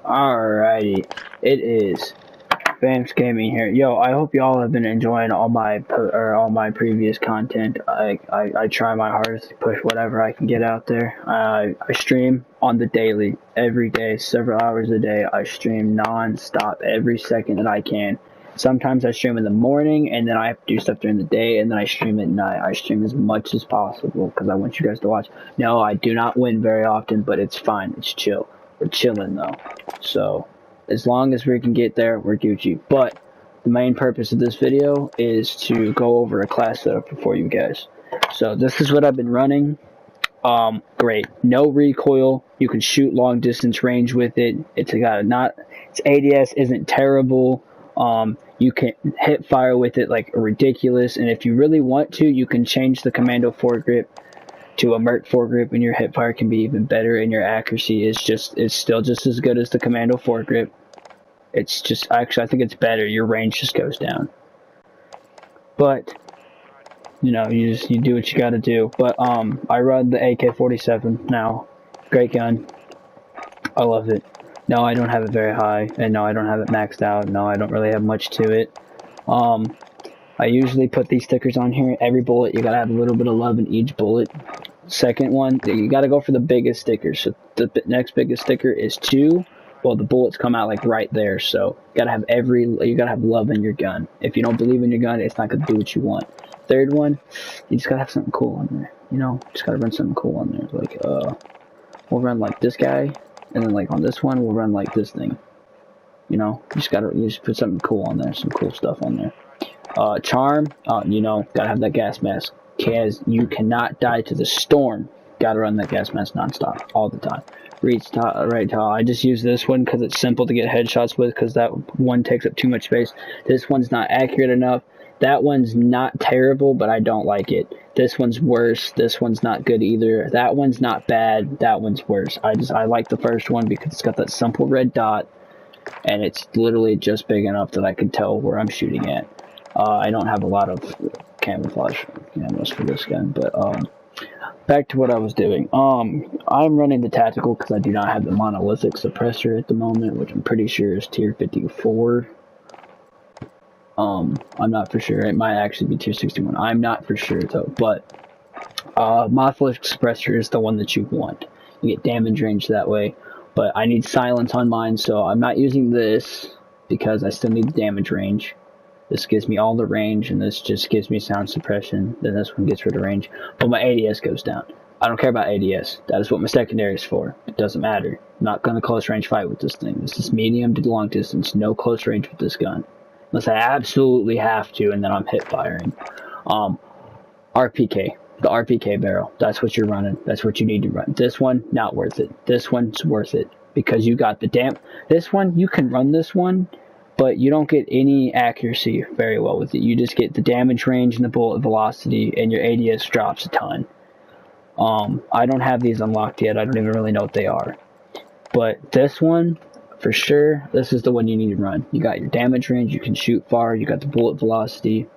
Alrighty, it is Vamps Gaming here. Yo, I hope y'all have been enjoying all my previous content. I try my hardest to push whatever I can get out there. I stream on the daily, every day, several hours a day. I stream non-stop every second that I can. Sometimes I stream in the morning, and then I have to do stuff during the day, and then I stream at night. I stream as much as possible because I want you guys to watch. No, I do not win very often, but it's fine. It's chill. We're chilling though. So as long as we can get there, we're Gucci. But the main purpose of this video is to go over a class setup for you guys. So this is what I've been running. Great. No recoil. You can shoot long distance range with it. Its ADS isn't terrible. You can hit fire with it like ridiculous, and if you really want to, you can change the commando foregrip to a Merc foregrip, and your hip fire can be even better, and your accuracy is still just as good as the commando foregrip. It's just, actually, I think it's better. Your range just goes down. But you know, you do what you gotta do. But I run the AK-47 now. Great gun. I love it. No, I don't have it very high, and no, I don't have it maxed out. No, I don't really have much to it. I usually put these stickers on here. Every bullet, you gotta have a little bit of love in each bullet. Second one, you gotta go for the biggest sticker. So the next biggest sticker is 2. Well, the bullets come out like right there. So you gotta have love in your gun. If you don't believe in your gun, it's not gonna do what you want. Third one, you just gotta have something cool on there. You know, just gotta run something cool on there. Like, we'll run like this guy, and then like on this one, we'll run like this thing. You know, you just put something cool on there, some cool stuff on there. Charm, you know, gotta have that gas mask. Cause you cannot die to the storm. Gotta run that gas mask non-stop, all the time. Reach right tile. I just use this one because it's simple to get headshots with, because that one takes up too much space. This one's not accurate enough. That one's not terrible, but I don't like it. This one's worse. This one's not good either. That one's not bad. That one's worse. I like the first one because it's got that simple red dot, and it's literally just big enough that I can tell where I'm shooting at. I don't have a lot of camouflage camos for this gun, but back to what I was doing. I'm running the tactical because I do not have the monolithic suppressor at the moment, which I'm pretty sure is tier 54. I'm not for sure. It might actually be tier 61. I'm not for sure though, but monolithic suppressor is the one that you want. You get damage range that way, but I need silence on mine, so I'm not using this because I still need the damage range. This gives me all the range, and this just gives me sound suppression. Then this one gets rid of range, but my ADS goes down. I don't care about ADS. That is what my secondary is for. It doesn't matter. I'm not going to close range fight with this thing. This is medium to long distance. No close range with this gun. Unless I absolutely have to, and then I'm hip firing. RPK. The RPK barrel. That's what you're running. That's what you need to run. This one, not worth it. This one's worth it. Because you got the this one, you can run this one, but you don't get any accuracy very well with it. You just get the damage range and the bullet velocity, and your ADS drops a ton. I don't have these unlocked yet. I don't even really know what they are. But this one, for sure, this is the one you need to run. You got your damage range, you can shoot far, you got the bullet velocity,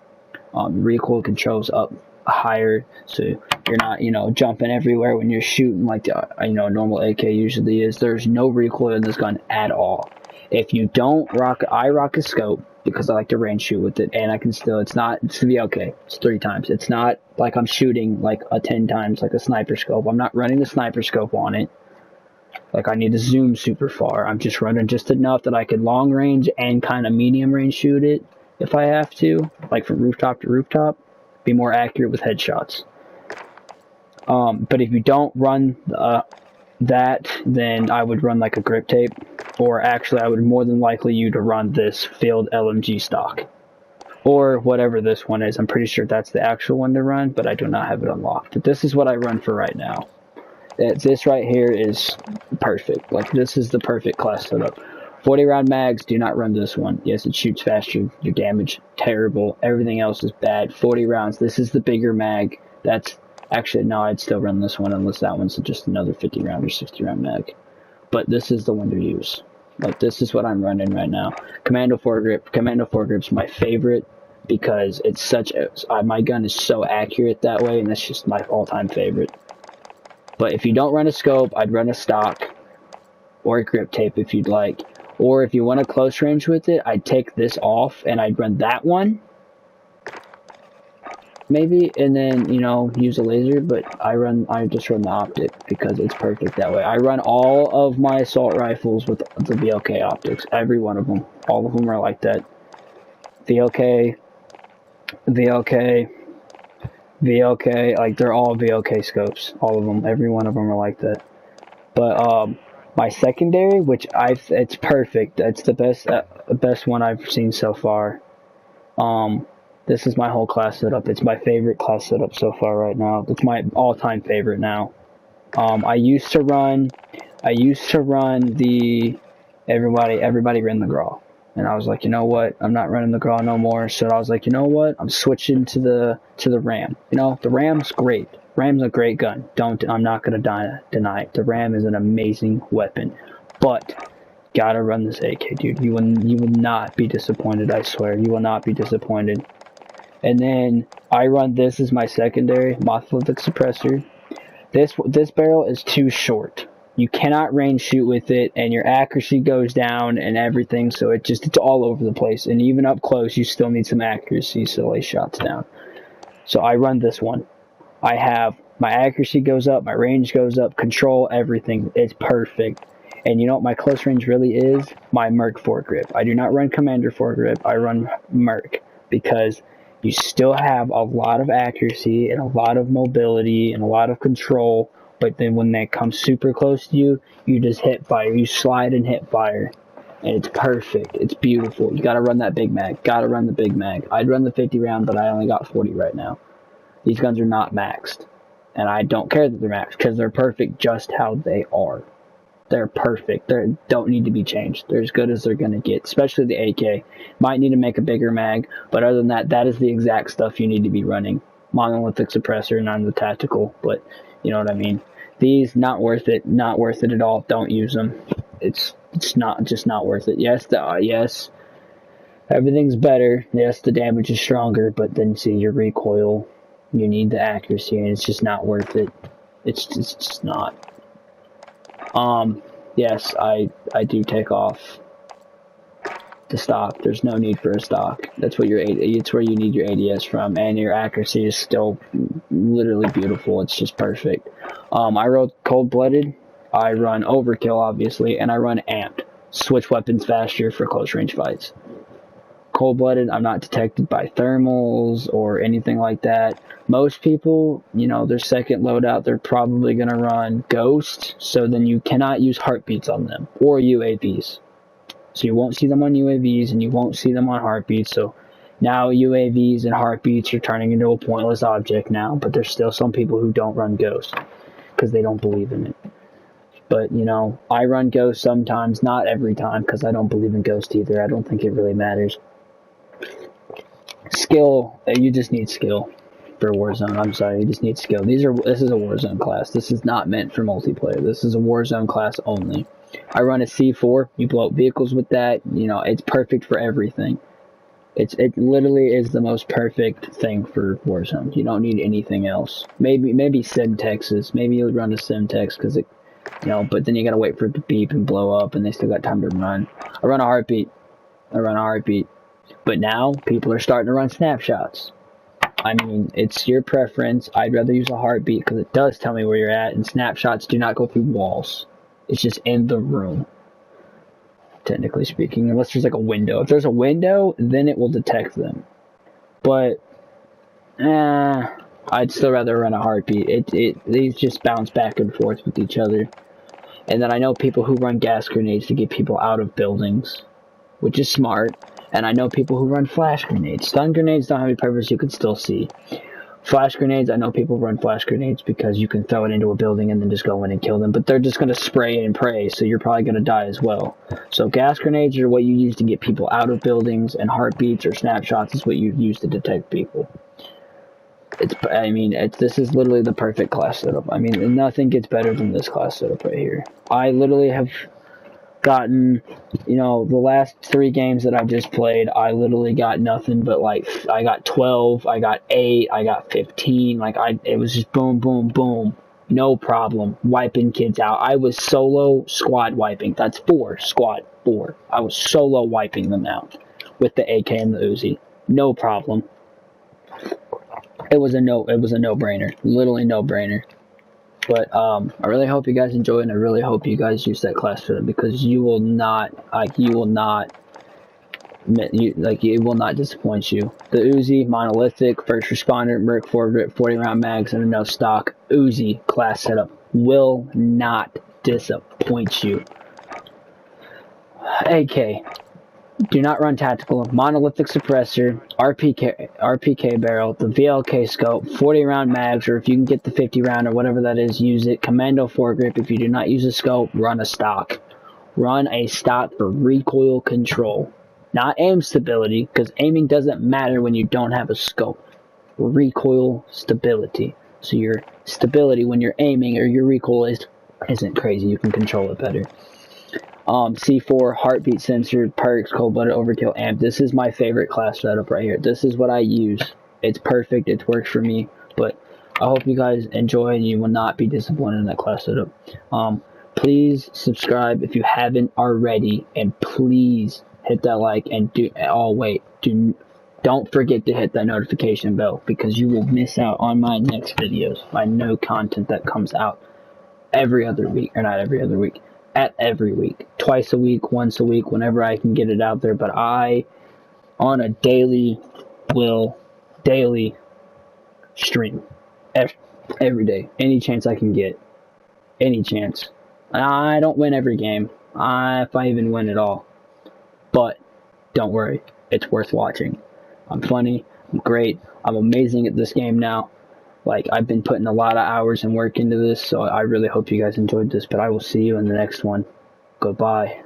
recoil controls up higher, so you're not, you know, jumping everywhere when you're shooting like the, normal AK usually is. There's no recoil in this gun at all. If you don't rock, I rock a scope because I like to range shoot with it, and I can still, it's to be okay. It's 3 times. It's not like I'm shooting like a 10 times like a sniper scope. I'm not running the sniper scope on it. Like I need to zoom super far. I'm just running just enough that I can long range and kind of medium range shoot it if I have to, like from rooftop to rooftop. Be more accurate with headshots. But if you don't run that, then I would run like a grip tape. Or actually, I would more than likely you to run this field LMG stock. Or whatever this one is. I'm pretty sure that's the actual one to run, but I do not have it unlocked. But this is what I run for right now. This right here is perfect. Like, this is the perfect class setup. 40 round mags, do not run this one. Yes, it shoots faster. Your damage, terrible. Everything else is bad. 40 rounds, this is the bigger mag. That's, actually, no, I'd still run this one unless that one's just another 50 round or 60 round mag. But this is the one to use. Like, this is what I'm running right now. Commando foregrip. Commando foregrip's my favorite because it's such a, my gun is so accurate that way, and that's just my all-time favorite. But if you don't run a scope, I'd run a stock. or grip tape if you'd like. Or if you want a close range with it, I'd take this off and I'd run that one. Maybe, and then, you know, use a laser, but I just run the optic because it's perfect that way. I run all of my assault rifles with the VLK optics, every one of them. All of them are like that. VLK, like they're all VLK scopes, all of them, every one of them are like that. But, my secondary, which it's perfect, it's the best one I've seen so far. This is my whole class setup. It's my favorite class setup so far right now. It's my all-time favorite now. I used to run the everybody ran the Graw, and I was like, you know what? I'm not running the Graw no more. So I was like, you know what? I'm switching to the Ram. You know, the Ram's great. Ram's a great gun. I'm not gonna deny it. The Ram is an amazing weapon, but gotta run this AK, dude. You will not be disappointed. I swear, you will not be disappointed. And then I run this as my secondary monolithic suppressor. This barrel is too short. You cannot range shoot with it, and your accuracy goes down and everything. So it's all over the place. And even up close, you still need some accuracy to lay shots down. So I run this one. I have my accuracy goes up, my range goes up, control, everything. It's perfect. And you know what my close range really is? My Merc foregrip. I do not run Commander foregrip. I run Merc because you still have a lot of accuracy and a lot of mobility and a lot of control, but then when that comes super close to you, you just hit fire. You slide and hit fire, and it's perfect. It's beautiful. You gotta run that big mag. Gotta run the big mag. I'd run the 50 round, but I only got 40 right now. These guns are not maxed, and I don't care that they're maxed because they're perfect just how they are. They're perfect. They don't need to be changed. They're as good as they're going to get, especially the AK. Might need to make a bigger mag, but other than that, that is the exact stuff you need to be running. Monolithic suppressor, not the tactical, but you know what I mean. These, not worth it. Not worth it at all. Don't use them. It's not worth it. Yes, yes, everything's better. Yes, the damage is stronger, but then see your recoil. You need the accuracy, and it's just not worth it. It's just not. Yes, I do take off the stock. There's no need for a stock. It's where you need your ADS from, and your accuracy is still literally beautiful. It's just perfect. I run cold-blooded, I run overkill, obviously, and I run amped. Switch weapons faster for close range fights. Cold-blooded, I'm not detected by thermals or anything like that. Most people, you know, their second loadout, they're probably going to run Ghost, so then you cannot use heartbeats on them, or UAVs. So you won't see them on UAVs, and you won't see them on heartbeats, so now UAVs and heartbeats are turning into a pointless object now, but there's still some people who don't run Ghost, because they don't believe in it. But, you know, I run Ghost sometimes, not every time, because I don't believe in Ghost either. I don't think it really matters. Skill, you just need skill for Warzone. I'm sorry, you just need skill. This is a Warzone class. This is not meant for multiplayer. This is a Warzone class only. I run a C4. You blow up vehicles with that. You know, it's perfect for everything. It literally is the most perfect thing for Warzone. You don't need anything else. Maybe Semtexes. Maybe you'll run a Semtex because it, you know, but then you gotta wait for it to beep and blow up, and they still got time to run. I run a heartbeat. But now, people are starting to run snapshots. I mean, it's your preference. I'd rather use a heartbeat because it does tell me where you're at, and snapshots do not go through walls. It's just in the room, technically speaking, unless there's like a window. If there's a window, then it will detect them. But, I'd still rather run a heartbeat. These just bounce back and forth with each other. And then I know people who run gas grenades to get people out of buildings, which is smart. And I know people who run flash grenades. Stun grenades don't have any purpose, you can still see. Flash grenades, I know people run flash grenades because you can throw it into a building and then just go in and kill them. But they're just going to spray and pray, so you're probably going to die as well. So gas grenades are what you use to get people out of buildings, and heartbeats or snapshots is what you use to detect people. This is literally the perfect class setup. I mean, nothing gets better than this class setup right here. I literally have gotten, you know, the last 3 games that I just played, I literally got nothing but, like, I got 12, I got 8, I got 15, like, it was just boom, boom, boom. no problem. Wiping kids out. I was solo squad wiping. That's 4 squad 4. I was solo wiping them out with the AK and the Uzi. No problem. It was a no-brainer. Literally no-brainer. But I really hope you guys enjoy it, and I really hope you guys use that class for them, because it will not disappoint you. The Uzi, monolithic, first responder, Merc 4 40 round mags, and a no stock Uzi class setup will not disappoint you. AK. Do not run tactical. Monolithic suppressor, RPK barrel, the VLK scope, 40 round mags, or if you can get the 50 round or whatever that is, use it. Commando foregrip. If you do not use a scope, run a stock. Run a stock for recoil control. Not aim stability, because aiming doesn't matter when you don't have a scope. Recoil stability. So your stability when you're aiming, or your recoil isn't crazy. You can control it better. C4, heartbeat sensor, perks, cold-blooded overkill, amp. This is my favorite class setup right here. This is what I use. It's perfect. It works for me. But I hope you guys enjoy, and you will not be disappointed in that class setup. Please subscribe if you haven't already, and please hit that like, and don't forget to hit that notification bell, because you will miss out on my next videos, my new content that comes out every other week, or not every other week, every week, twice a week, once a week, whenever I can get it out there. But I, on a daily stream, every day, any chance I can get, any chance. I don't win every game, if I even win at all, but don't worry, it's worth watching. I'm funny, I'm great, I'm amazing at this game now. Like, I've been putting a lot of hours and work into this, so I really hope you guys enjoyed this, but I will see you in the next one. Goodbye.